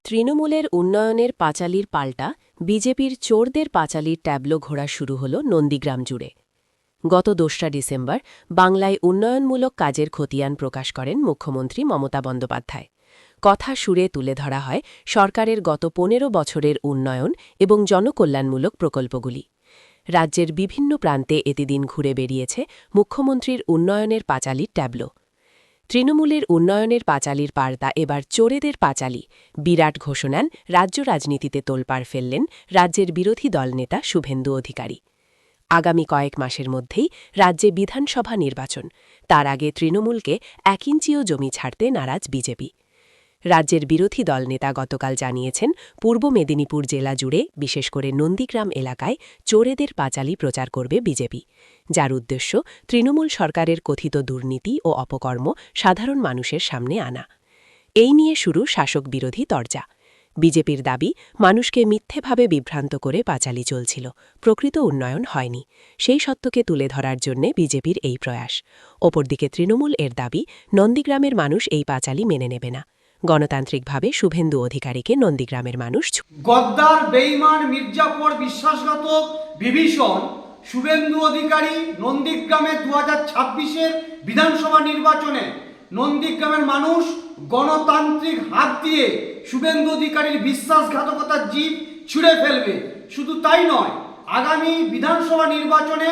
তৃণমূলের উন্নয়নের পাঁচালীর পাল্টা বিজেপির চোরদের পাঁচালীর ট্যাবলো ঘোরা শুরু হল নন্দীগ্রাম জুড়ে। গত ২রা ডিসেম্বর বাংলায় উন্নয়নমূলক কাজের খতিয়ান প্রকাশ করেন মুখ্যমন্ত্রী মমতা বন্দ্যোপাধ্যায়। কথা সুরে তুলে ধরা হয় সরকারের গত ১৫ বছরের উন্নয়ন এবং জনকল্যাণমূলক প্রকল্পগুলি। রাজ্যের বিভিন্ন প্রান্তে এতদিন ঘুরে বেরিয়েছে মুখ্যমন্ত্রীর উন্নয়নের পাঁচালীর ট্যাবলো। তৃণমূলের উন্নয়নের পাঁচালীর পার্তা এবার চোরেদের পাঁচালী, বিরাট ঘোষণান রাজ্য রাজনীতিতে তোলপাড় ফেললেন রাজ্যের বিরোধী দলনেতা শুভেন্দু অধিকারী। আগামী কয়েক মাসের মধ্যেই রাজ্যে বিধানসভা নির্বাচন, তার আগে তৃণমূলকে ১ ইঞ্চিও জমি ছাড়তে নারাজ বিজেপি। রাজ্যের বিরোধী দলনেতা গতকাল জানিয়েছেন পূর্ব মেদিনীপুর জেলা জুড়ে বিশেষ করে নন্দীগ্রাম এলাকায় চোরেদের পাঁচালী প্রচার করবে বিজেপি, যার উদ্দেশ্য তৃণমূল সরকারের কথিত দুর্নীতি ও অপকর্ম সাধারণ মানুষের সামনে আনা। এই নিয়ে শুরু শাসক বিরোধী তরজা। বিজেপির দাবি, মানুষকে মিথ্যেভাবে বিভ্রান্ত করে পাঁচালী চলছিল, প্রকৃত উন্নয়ন হয়নি। সেই সত্যকে তুলে ধরার জন্য বিজেপির এই প্রয়াস। অপরদিকে তৃণমূল এর দাবি, নন্দীগ্রামের মানুষ এই পাঁচালী মেনে নেবে না। গণতান্ত্রিকভাবে শুভেন্দু অধিকারীকে নন্দীগ্রামের মানুষ গদ্দার, বেঈমান, মির্জাপুর, বিশ্বাসঘাতক, বিভীষণ শুভেন্দু অধিকারী নন্দীগ্রামে 2026-এর বিধানসভা নির্বাচনে নন্দীগ্রামের মানুষ গণতান্ত্রিক হাত দিয়ে শুভেন্দু অধিকারীর বিশ্বাসঘাতকতার জিভ ছুঁড়ে ফেলবে। শুধু তাই নয়, আগামী বিধানসভা নির্বাচনে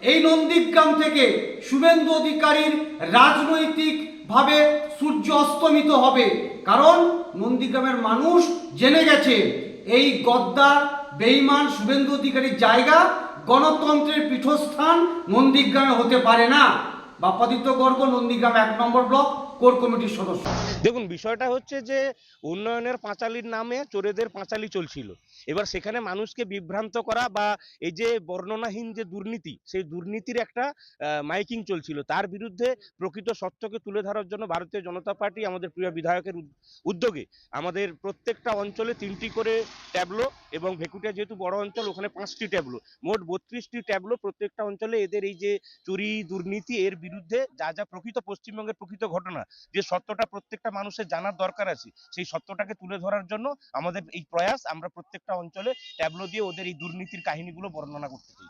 এই নন্দীগ্রাম থেকে শুভেন্দু অধিকারীর রাজনৈতিকভাবে সূর্য অস্তমিত হবে। কারণ নন্দীগ্রামের মানুষ জেনে গেছে এই গদ্দার, বেঈমান শুভেন্দু অধিকারীর জায়গা গণতন্ত্রের পীঠস্থান নন্দীগ্রামে হতে পারে না। বাপ্পাদিত্য গর্গ, নন্দীগ্রাম ১ নম্বর ব্লক কোর কমিটির সদস্য। দেখুন, বিষয়টা হচ্ছে যে উন্নয়নের পাঁচালীর নামে চোরেদের পাঁচালী চলছিল। এবার সেখানে মানুষকে বিভ্রান্ত করা বা এই যে বর্ণনাহীন যে দুর্নীতি, সেই দুর্নীতির একটা মাইকিং চলছিল। তার বিরুদ্ধে প্রকৃত সত্যকে তুলে ধরার জন্য ভারতীয় জনতা পার্টি আমাদের প্রিয় বিধায়কের উদ্যোগে আমাদের প্রত্যেকটা অঞ্চলে 3টি করে ট্যাবলো এবং ভেকুটিয়া যেহেতু বড় অঞ্চল, ওখানে 5টি ট্যাবলো, মোট 32টি ট্যাবলো প্রত্যেকটা অঞ্চলে এদের এই যে চুরি দুর্নীতি এর বিরুদ্ধে যা যা প্রকৃত পশ্চিমবঙ্গের প্রকৃত ঘটনা, যে সত্যটা প্রত্যেকটা মানুষের জানার দরকার আছে, সেই সত্যটাকে তুলে ধরার জন্য আমাদের এই প্রয়াস। আমরা প্রত্যেকটা অঞ্চলে ট্যাবলো দিয়ে ওদের এই দুর্নীতির কাহিনীগুলো বর্ণনা করতে চাই।